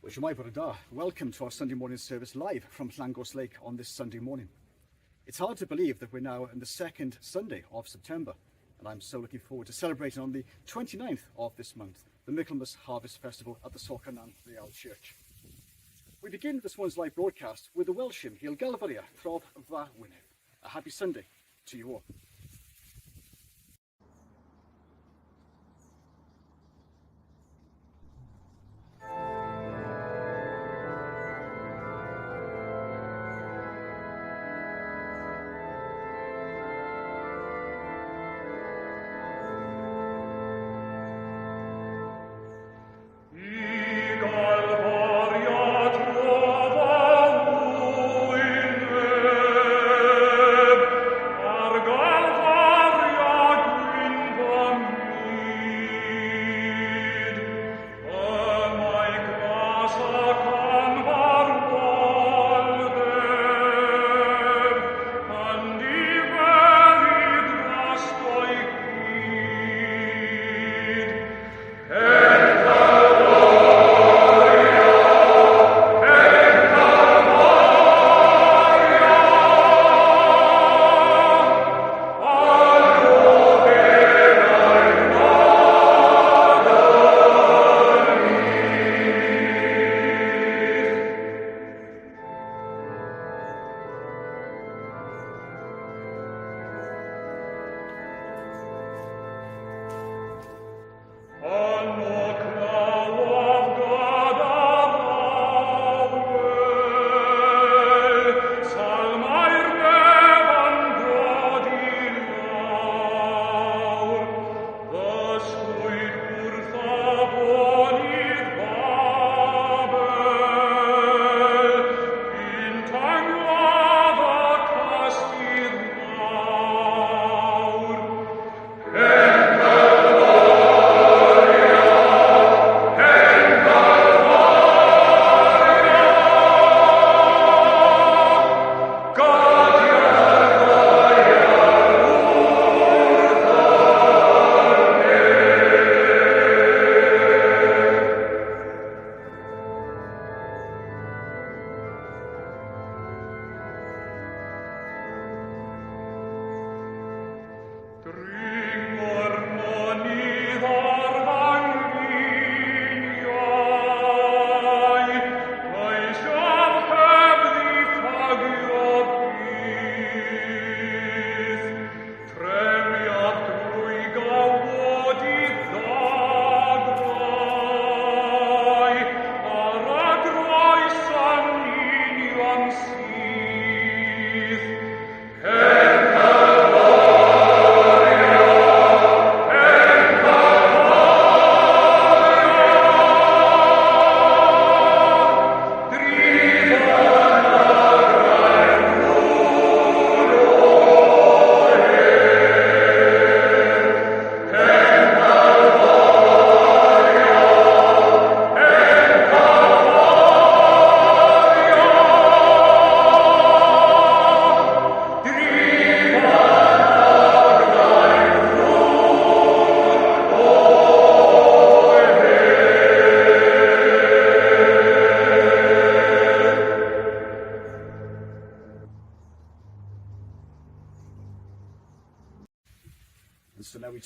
Shwmae bore da. Welcome to our Sunday morning service live from Llangorse Lake on this Sunday morning. It's hard to believe that we're now in the second Sunday of September, and I'm so looking forward to celebrating on the 29th of this month, the Michaelmas Harvest Festival at the Socanan Real Church. We begin this morning's live broadcast with the Welsh hymn, Llangorse Lake, a happy Sunday to you all.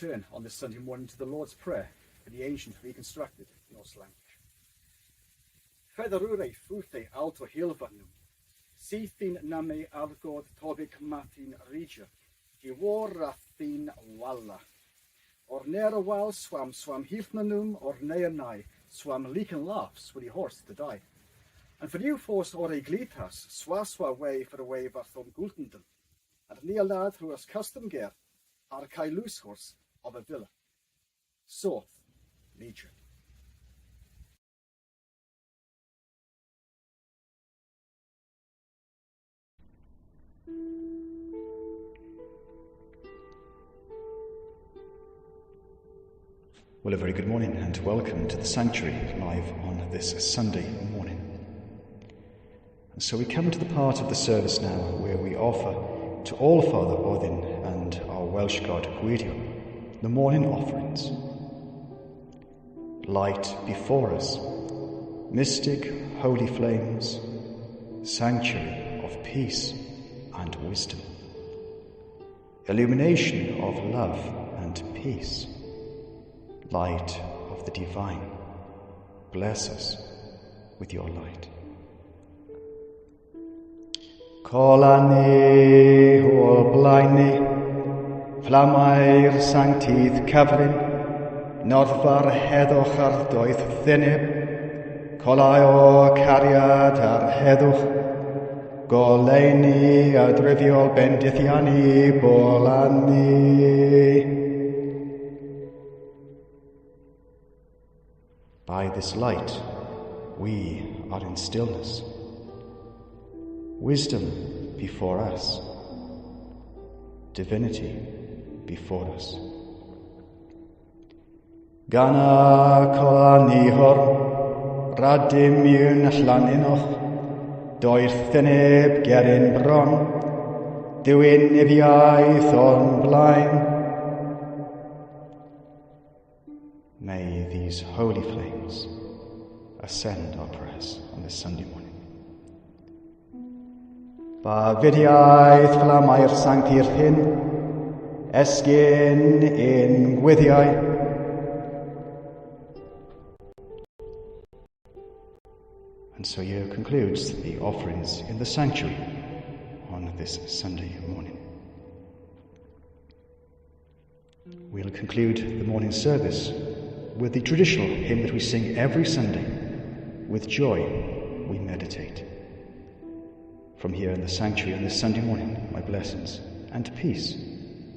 Turn on this Sunday morning to the Lord's Prayer in the ancient reconstructed Norse language. Featherure fute alto hilvanum, sithin name argod tobic matin regia, givorathin walla, or nera wal swam hilfnanum, or neanai swam leaken laughs with the horse to die. And for you force or glitas, swaswa way for a way varthom gultenden, and near lad who has custom gear, archaeologists of a villa. Soth, Legion. Well, a very good morning and welcome to the sanctuary live on this Sunday morning. And so we come to the part of the service now where we offer to AllFather Odin and our Welsh God Gwydion the morning offerings. Light before us, mystic holy flames, sanctuary of peace and wisdom, illumination of love and peace, light of the divine, bless us with your light. Colani o'r blaen ni, fflamau'r sanctaidd cyfrin, norddfa'r heddwch ar doeth ddyneb, colau o cariad ar heddwch, goleuni a drefio bendithiani bolani. By this light, we are in stillness. Wisdom before us, divinity before us. Gana colanihor, radimiwn Llaninoch, do'r thyneb gerin bron, diwyn ifiaeth o'n blaen. May these holy flames ascend our prayers on this Sunday morning. Ba fidiaeth fflamau'r sanctaidd hyn, esgyn in gwyddiau. And so here concludes the offerings in the sanctuary on this Sunday morning. We'll conclude the morning service with the traditional hymn that we sing every Sunday. With joy we meditate. From here in the sanctuary on this Sunday morning, my blessings and peace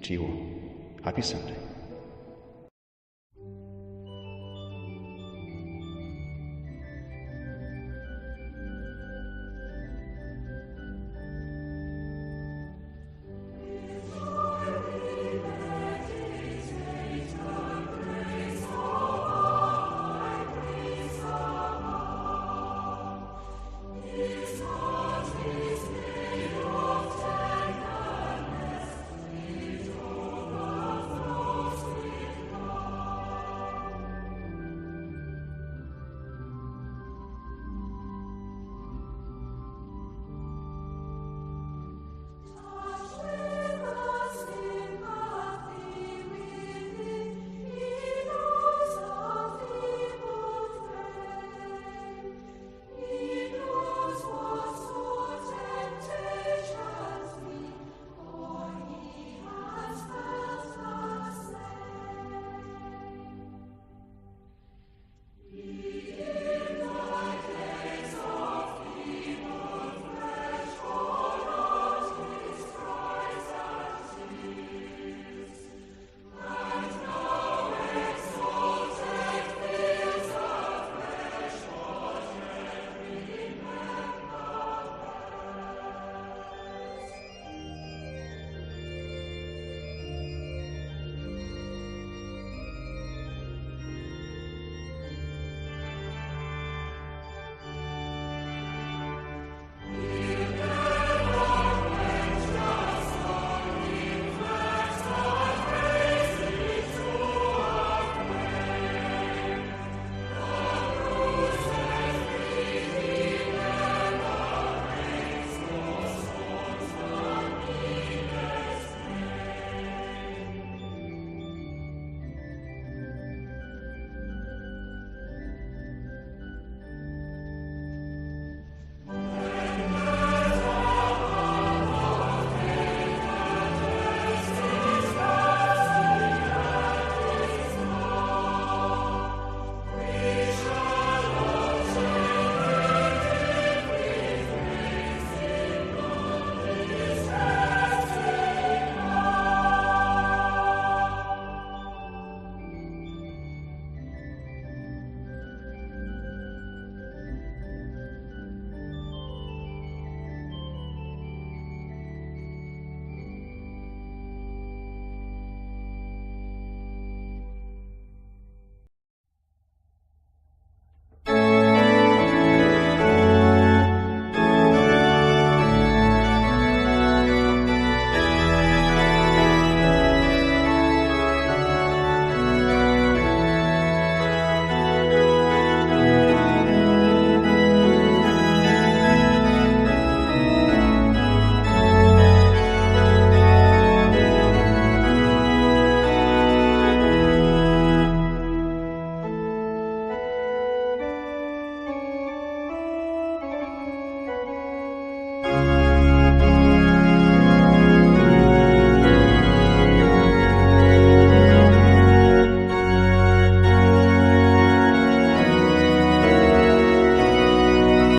to you all. Happy Sunday.